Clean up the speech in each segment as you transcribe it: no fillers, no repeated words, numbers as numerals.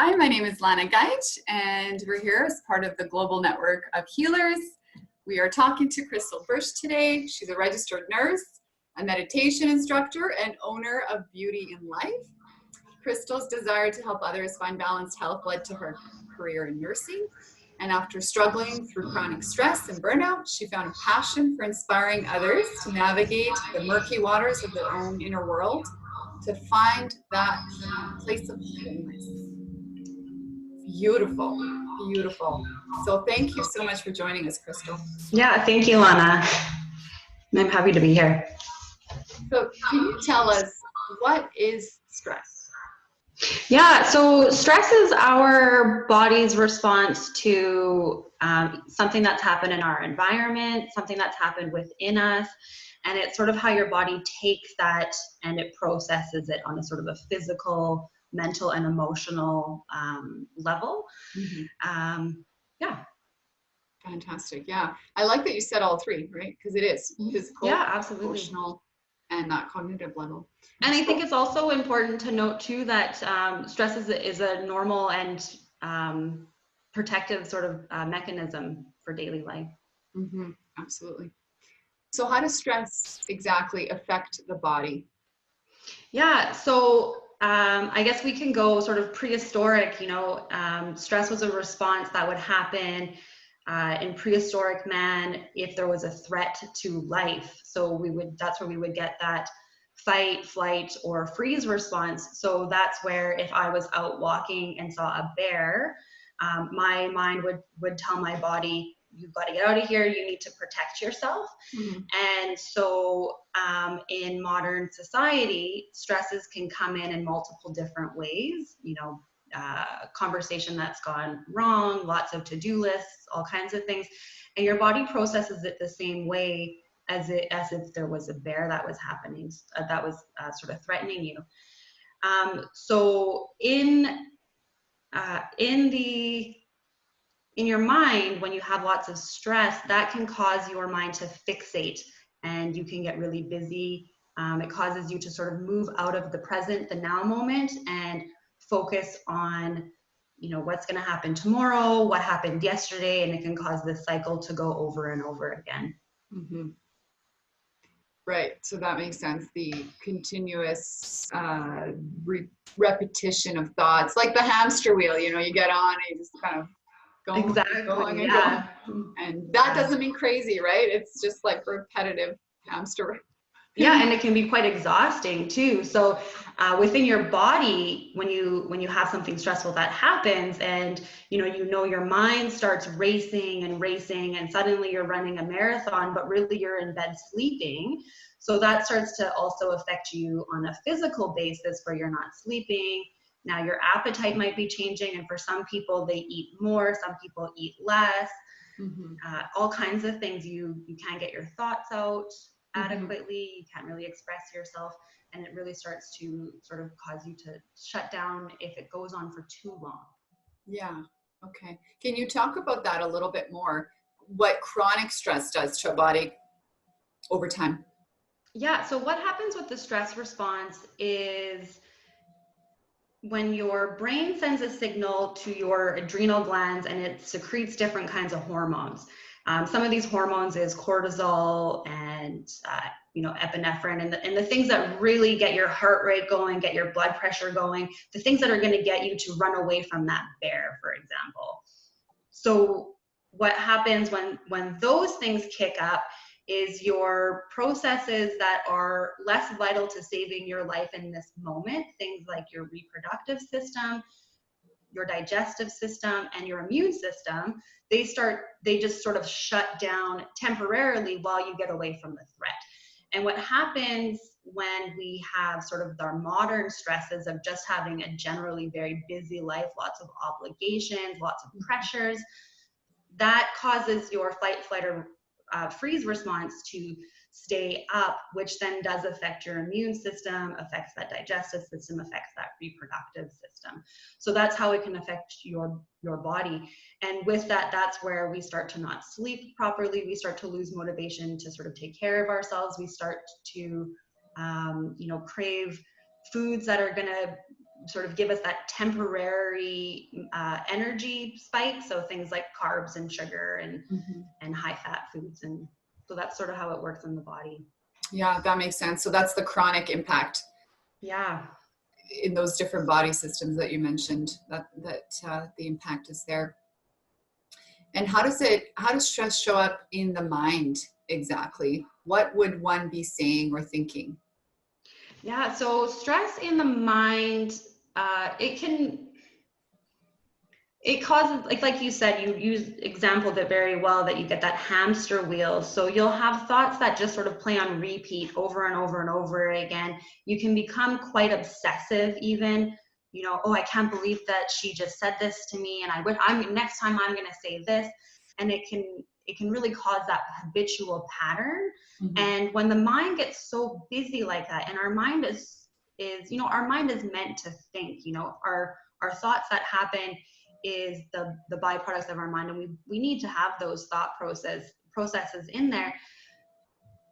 Hi, my name is Lana Geich, and we're here as part of the global network of healers. We are talking to Crystal Berscht today. She's a registered nurse, a meditation instructor, and owner of Beauty in Life. Crystal's desire to help others find balanced health led to her career in nursing. And after struggling through chronic stress and burnout, she found a passion for inspiring others to navigate the murky waters of their own inner world to find that place of wholeness. Beautiful, beautiful. So thank you so much for joining us, Crystal. Yeah, thank you, Lana. I'm happy to be here. So can you tell us, what is stress? Yeah, so stress is our body's response to something that's happened in our environment, something that's happened within us, and it's sort of how your body takes that and it processes it on a sort of a physical, mental, and emotional level. Yeah. Fantastic. Yeah. I like that you said all three, right? Because it is physical, yeah, absolutely, emotional, and that cognitive level. And I think it's also important to note too that stress is a normal and protective sort of mechanism for daily life. Mm-hmm. Absolutely. So how does stress exactly affect the body? Yeah, so I guess we can go sort of prehistoric. Stress was a response that would happen in prehistoric man if there was a threat to life. So that's where we would get that fight, flight, or freeze response. So that's where if I was out walking and saw a bear, my mind would tell my body, you've got to get out of here, you need to protect yourself. Mm-hmm. And so in modern society, stresses can come in multiple different ways, conversation that's gone wrong, lots of to-do lists, all kinds of things. And your body processes it the same way as if there was a bear that was happening, that was sort of threatening you. So in your mind, when you have lots of stress, that can cause your mind to fixate, and you can get really busy. It causes you to sort of move out of the present, the now moment, and focus on, what's going to happen tomorrow, what happened yesterday, and it can cause this cycle to go over and over again. Mm-hmm. Right. So that makes sense. The continuous repetition of thoughts, like the hamster wheel, you get on and you just kind of going, exactly, going and yeah. going. And that doesn't mean crazy, right? It's just like repetitive hamster. Yeah, and it can be quite exhausting too. So within your body, when you have something stressful that happens, and your mind starts racing and suddenly you're running a marathon, but really you're in bed sleeping. So that starts to also affect you on a physical basis, where you're not sleeping. Now your appetite might be changing, and for some people they eat more, some people eat less. Mm-hmm. All kinds of things. You can't get your thoughts out adequately, you can't really express yourself, and it really starts to sort of cause you to shut down if it goes on for too long. Yeah. Okay. Can you talk about that a little bit more? What chronic stress does to a body over time? Yeah. So what happens with the stress response is when your brain sends a signal to your adrenal glands and it secretes different kinds of hormones. Some of these hormones is cortisol and epinephrine, and the things that really get your heart rate going, get your blood pressure going, the things that are going to get you to run away from that bear, for example. So what happens when those things kick up is your processes that are less vital to saving your life in this moment, things like your reproductive system, your digestive system, and your immune system, they just sort of shut down temporarily while you get away from the threat. And what happens when we have sort of our modern stresses of just having a generally very busy life, lots of obligations, lots of pressures, that causes your fight, flight, or freeze response to stay up, which then does affect your immune system, affects that digestive system, affects that reproductive system. So that's how it can affect your body. And with that, that's where we start to not sleep properly. We start to lose motivation to sort of take care of ourselves. We start to, crave foods that are going to sort of give us that temporary energy spike. So things like carbs and sugar and high fat foods. And so that's sort of how it works in the body. Yeah, that makes sense. So that's the chronic impact. Yeah. In those different body systems that you mentioned, that the impact is there. And how does stress show up in the mind exactly? What would one be saying or thinking? Yeah, so stress in the mind, it causes, like you said, you exampled it very well, that you get that hamster wheel. So you'll have thoughts that just sort of play on repeat over and over and over again. You can become quite obsessive even, oh, I can't believe that she just said this to me, and next time I'm going to say this. And it can really cause that habitual pattern. And when the mind gets so busy like that, and our mind is our mind is meant to think, our thoughts that happen is the byproducts of our mind, and we need to have those thought processes in there.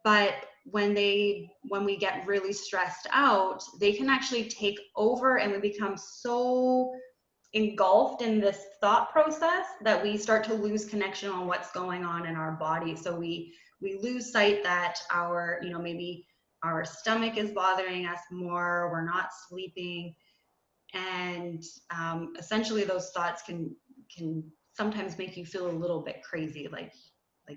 But when we get really stressed out, they can actually take over, and we become so engulfed in this thought process that we start to lose connection on what's going on in our body. So we lose sight that maybe our stomach is bothering us more, we're not sleeping. And essentially those thoughts can sometimes make you feel a little bit crazy, like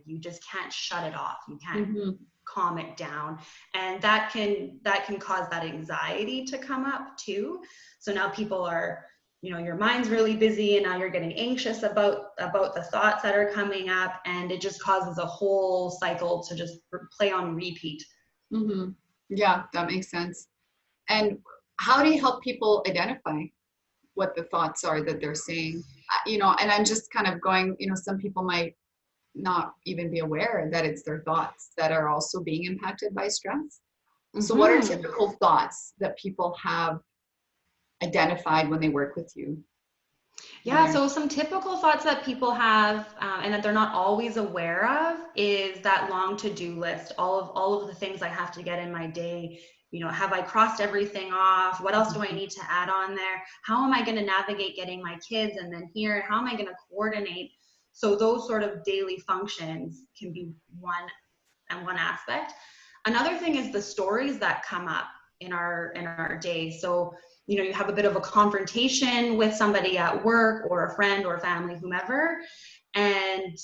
you just can't shut it off, you can't calm it down. And that can cause that anxiety to come up too. So now people are, your mind's really busy, and now you're getting anxious about the thoughts that are coming up, and it just causes a whole cycle to just play on repeat. Yeah, that makes sense. And how do you help people identify what the thoughts are that they're saying? And I'm just kind of going, some people might not even be aware that it's their thoughts that are also being impacted by stress. So what are typical thoughts that people have identified when they work with you? Yeah, so some typical thoughts that people have and that they're not always aware of is that long to-do list, all of the things I have to get in my day. Have I crossed everything off? What else do I need to add on there? How am I going to navigate getting my kids and then here? How am I going to coordinate? So those sort of daily functions can be one aspect. Another thing is the stories that come up in our day. So you have a bit of a confrontation with somebody at work, or a friend or family, whomever, and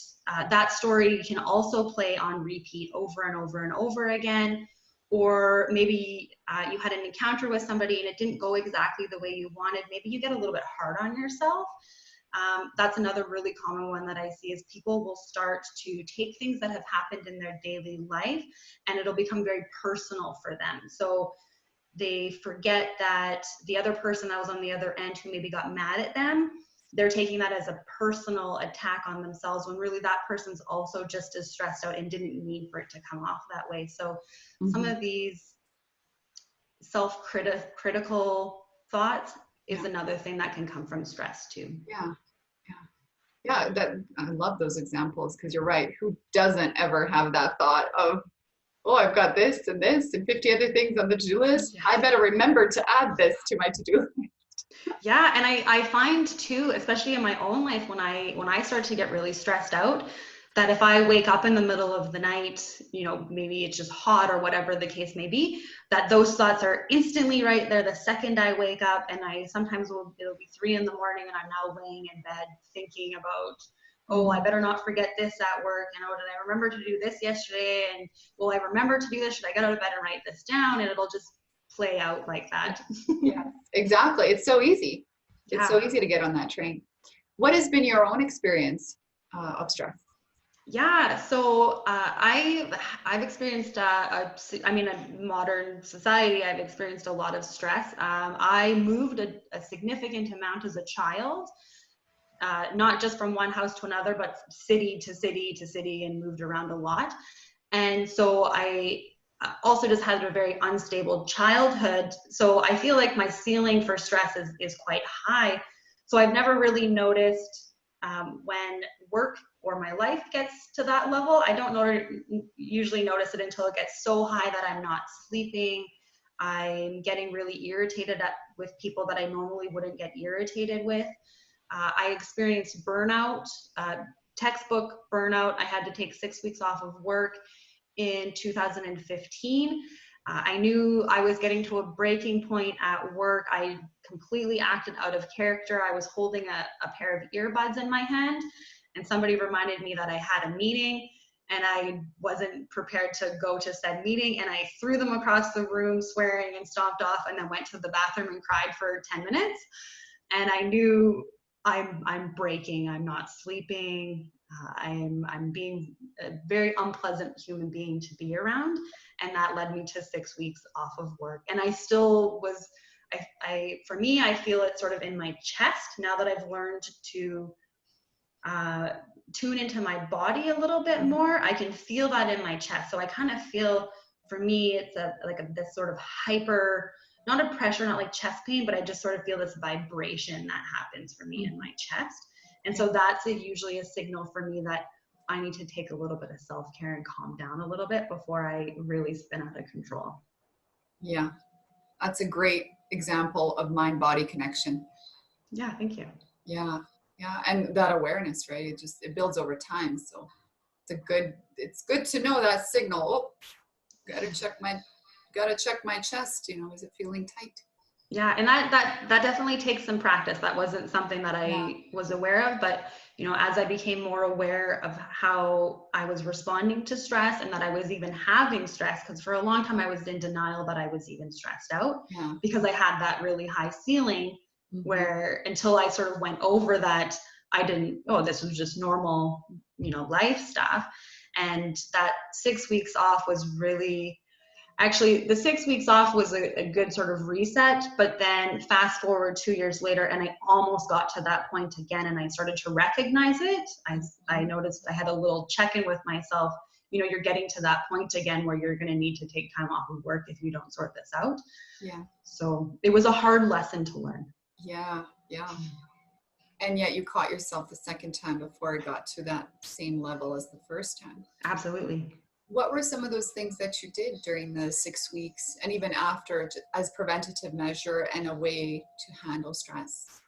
that story can also play on repeat over and over and over again. Or maybe you had an encounter with somebody and it didn't go exactly the way you wanted. Maybe you get a little bit hard on yourself. That's another really common one that I see, is people will start to take things that have happened in their daily life, and it'll become very personal for them. So they forget that the other person that was on the other end, who maybe got mad at them, they're taking that as a personal attack on themselves, when really that person's also just as stressed out and didn't mean for it to come off that way. So some of these self-critical thoughts is another thing that can come from stress too. Yeah, that I love those examples, because you're right. Who doesn't ever have that thought of, oh, I've got this and 50 other things on the to-do list. Yeah. I better remember to add this to my to-do list. Yeah, and I find too, especially in my own life, when I start to get really stressed out, that if I wake up in the middle of the night, maybe it's just hot or whatever the case may be, that those thoughts are instantly right there the second I wake up. And I sometimes it'll be 3 a.m. and I'm now laying in bed thinking about, oh, I better not forget this at work. And oh, did I remember to do this yesterday? And will I remember to do this? Should I get out of bed and write this down? And it'll just play out like that. Yeah, exactly. It's so easy. It's so easy to get on that train. What has been your own experience of stress? Yeah, so I've experienced, in modern society, I've experienced a lot of stress. I moved a significant amount as a child, not just from one house to another, but city to city to city, and moved around a lot. And so I also just had a very unstable childhood. So I feel like my ceiling for stress is quite high. So I've never really noticed when work or my life gets to that level. I don't usually notice it until it gets so high that I'm not sleeping. I'm getting really irritated with people that I normally wouldn't get irritated with. I experienced burnout, textbook burnout. I had to take 6 weeks off of work in 2015. I knew I was getting to a breaking point at work. I completely acted out of character. I was holding a pair of earbuds in my hand, and somebody reminded me that I had a meeting, and I wasn't prepared to go to said meeting, and I threw them across the room swearing and stomped off, and then went to the bathroom and cried for 10 minutes. And I knew I'm breaking, I'm not sleeping, I'm being a very unpleasant human being to be around, and that led me to 6 weeks off of work. And I still was, for me, I feel it sort of in my chest now that I've learned to tune into my body a little bit more. I can feel that in my chest. So I kind of feel, for me, it's this sort of hyper, not a pressure, not like chest pain, but I just sort of feel this vibration that happens for me in my chest. And so that's usually a signal for me that I need to take a little bit of self-care and calm down a little bit before I really spin out of control. Yeah, that's a great example of mind-body connection. Yeah, thank you. Yeah, yeah, and that awareness, right? It builds over time. So it's good to know that signal. Oh, gotta check my chest. Is it feeling tight? Yeah, and that definitely takes some practice. That wasn't something that I was aware of, but as I became more aware of how I was responding to stress and that I was even having stress, because for a long time I was in denial that I was even stressed out because I had that really high ceiling where until I sort of went over that, I didn't, this was just normal, life stuff. And that 6 weeks off was really, actually, the 6 weeks off was a good sort of reset, but then fast forward 2 years later, and I almost got to that point again, and I started to recognize it. I noticed I had a little check-in with myself. You're getting to that point again where you're going to need to take time off of work if you don't sort this out. Yeah. So it was a hard lesson to learn. Yeah, yeah. And yet you caught yourself the second time before it got to that same level as the first time. Absolutely. What were some of those things that you did during the 6 weeks and even after as preventative measure and a way to handle stress?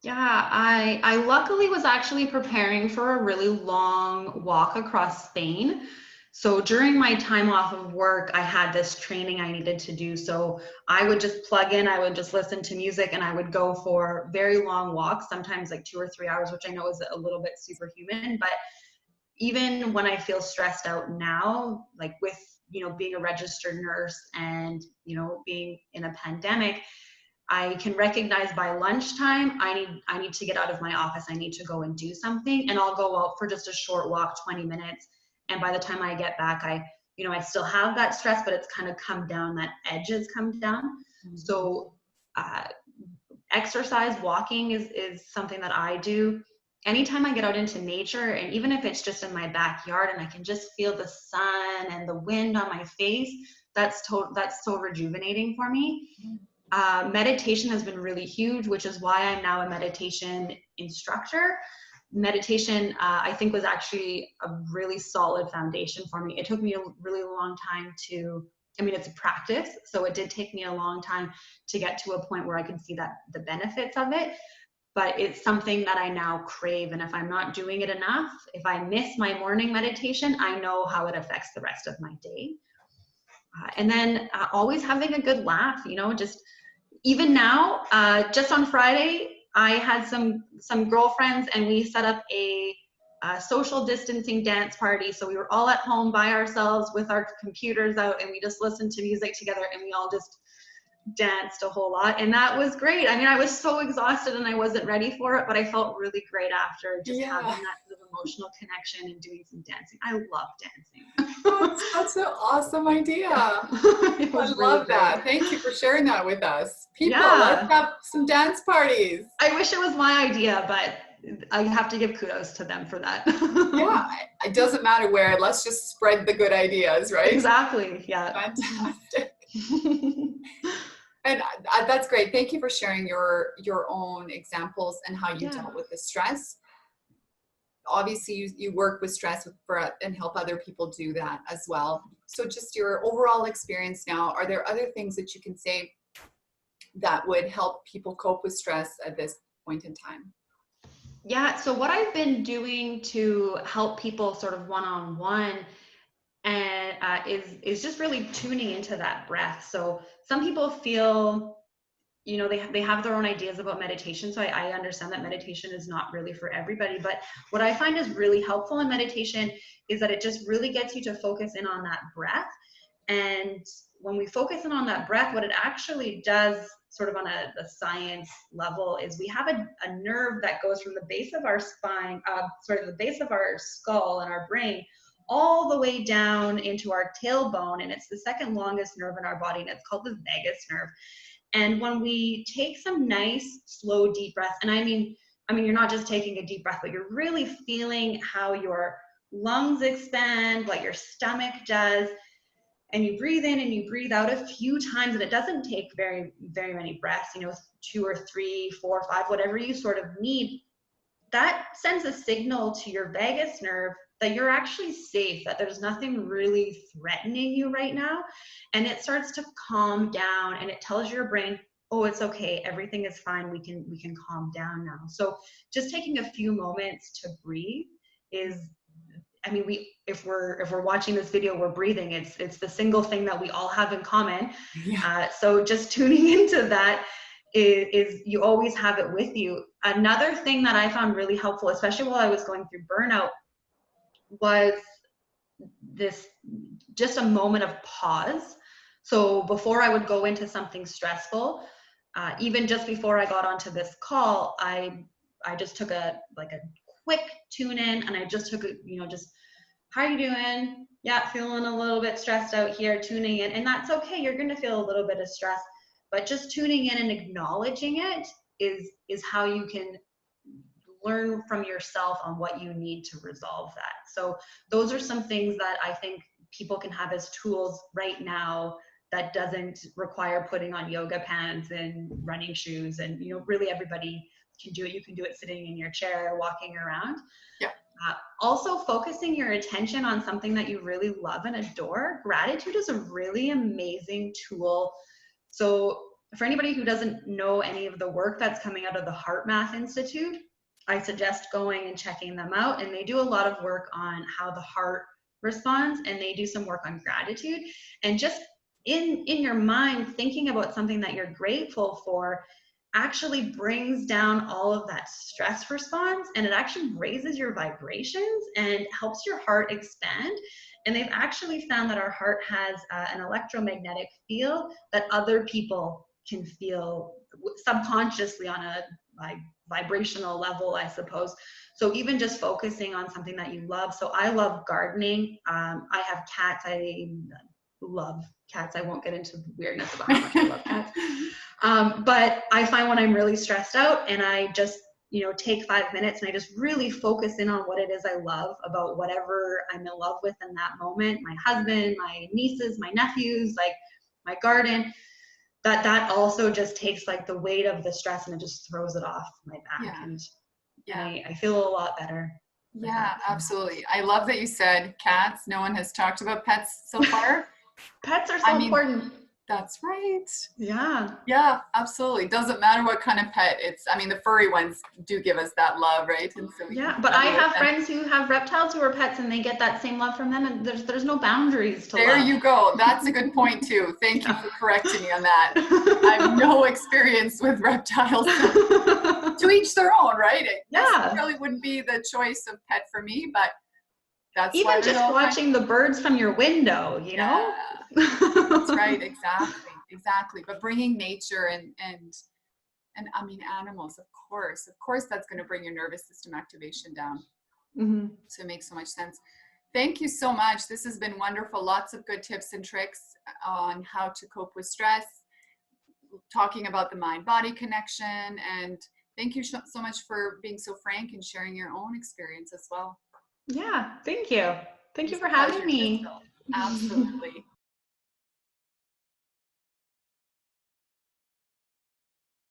Yeah, I luckily was actually preparing for a really long walk across Spain. So during my time off of work, I had this training I needed to do. So I would just plug in, I would just listen to music, and I would go for very long walks, sometimes like 2 or 3 hours, which I know is a little bit superhuman, but even when I feel stressed out now, like with, being a registered nurse and, being in a pandemic, I can recognize by lunchtime, I need to get out of my office. I need to go and do something, and I'll go out for just a short walk, 20 minutes. And by the time I get back, I still have that stress, but it's kind of come down, that edge has come down. So exercise, walking is something that I do. Anytime I get out into nature, and even if it's just in my backyard and I can just feel the sun and the wind on my face, that's so rejuvenating for me. Meditation has been really huge, which is why I'm now a meditation instructor. Meditation, I think, was actually a really solid foundation for me. It took me a really long time it's a practice, so it did take me a long time to get to a point where I could see that the benefits of it. But it's something that I now crave. And if I'm not doing it enough, if I miss my morning meditation, I know how it affects the rest of my day. And then always having a good laugh, just even now, just on Friday, I had some girlfriends and we set up a social distancing dance party. So we were all at home by ourselves with our computers out, and we just listened to music together, and we all just danced a whole lot, and that was great. I was so exhausted and I wasn't ready for it, but I felt really great after just having that sort of emotional connection and doing some dancing. I love dancing. That's an awesome idea. I love that. Thank you for sharing that with us. People, let's have some dance parties. I wish it was my idea, but I have to give kudos to them for that. Yeah, it doesn't matter where. Let's just spread the good ideas, right? Exactly. Yeah. Fantastic. And that's great. Thank you for sharing your own examples and how you dealt with the stress. obviously you work with stress and help other people do that as well. So just your overall experience now, are there other things that you can say that would help people cope with stress at this point in time? Yeah, so what I've been doing to help people sort of one-on-one and is just really tuning into that breath. So some people feel, you know, they have their own ideas about meditation. So I understand that meditation is not really for everybody. But what I find is really helpful in meditation is that it just really gets you to focus in on that breath. And when we focus in on that breath, what it actually does, sort of on a science level, is we have a nerve that goes from the base of our spine, the base of our skull and our brain, all the way down into our tailbone. And it's the second longest nerve in our body, and it's called the vagus nerve. And when we take some nice, slow, deep breaths, and I mean, you're not just taking a deep breath, but you're really feeling how your lungs expand, what your stomach does, and you breathe in and you breathe out a few times, and it doesn't take very, very many breaths, 2 or 3, 4, 5, whatever you sort of need. That sends a signal to your vagus nerve that you're actually safe, that there's nothing really threatening you right now. And it starts to calm down, and it tells your brain, oh, it's okay, everything is fine, we can calm down now. So just taking a few moments to breathe is, if we're watching this video, we're breathing. It's the single thing that we all have in common. Yeah. So just tuning into that is you always have it with you. Another thing that I found really helpful, especially while I was going through burnout, was this, just a moment of pause. So before I would go into something stressful, even just before I got onto this call, I just took a quick tune in, and I just took just, how are you doing? Yeah, feeling a little bit stressed out here, tuning in. And that's okay. You're going to feel a little bit of stress, but just tuning in and acknowledging it is how you can learn from yourself on what you need to resolve that. So those are some things that I think people can have as tools right now that doesn't require putting on yoga pants and running shoes. And, really everybody can do it. You can do it sitting in your chair, walking around. Yeah. Also focusing your attention on something that you really love and adore. Gratitude is a really amazing tool. So for anybody who doesn't know any of the work that's coming out of the Heart Math Institute, I suggest going and checking them out. And they do a lot of work on how the heart responds, and they do some work on gratitude. And just in your mind, thinking about something that you're grateful for actually brings down all of that stress response, and it actually raises your vibrations and helps your heart expand. And they've actually found that our heart has an electromagnetic field that other people can feel subconsciously on a vibrational level, I suppose. So even just focusing on something that you love. So I love gardening. I have cats. I love cats. I won't get into the weirdness about how much I love cats. But I find when I'm really stressed out and I just, take 5 minutes and I just really focus in on what it is I love about whatever I'm in love with in that moment, my husband, my nieces, my nephews, my garden, that also just takes the weight of the stress and it just throws it off my back. Yeah. And Yeah. I feel a lot better. Yeah, absolutely. I love that you said cats. No one has talked about pets so far. Pets are so important. That's right. Yeah. Yeah, absolutely. Doesn't matter what kind of pet it's, the furry ones do give us that love, right? And so but I have friends who have reptiles who are pets, and they get that same love from them, and there's no boundaries to there love. You go. That's a good point too. Thank you for correcting me on that. I have no experience with reptiles. To each their own, right? It probably wouldn't be the choice of pet for me, but that's even why just watching the birds from your window, know? That's right. Exactly. But bringing nature and animals, of course, that's going to bring your nervous system activation down. Mm-hmm. So it makes so much sense. Thank you so much. This has been wonderful. Lots of good tips and tricks on how to cope with stress, talking about the mind-body connection. And thank you so much for being so frank and sharing your own experience as well. Yeah, thank you. Thank you for having me. Absolutely.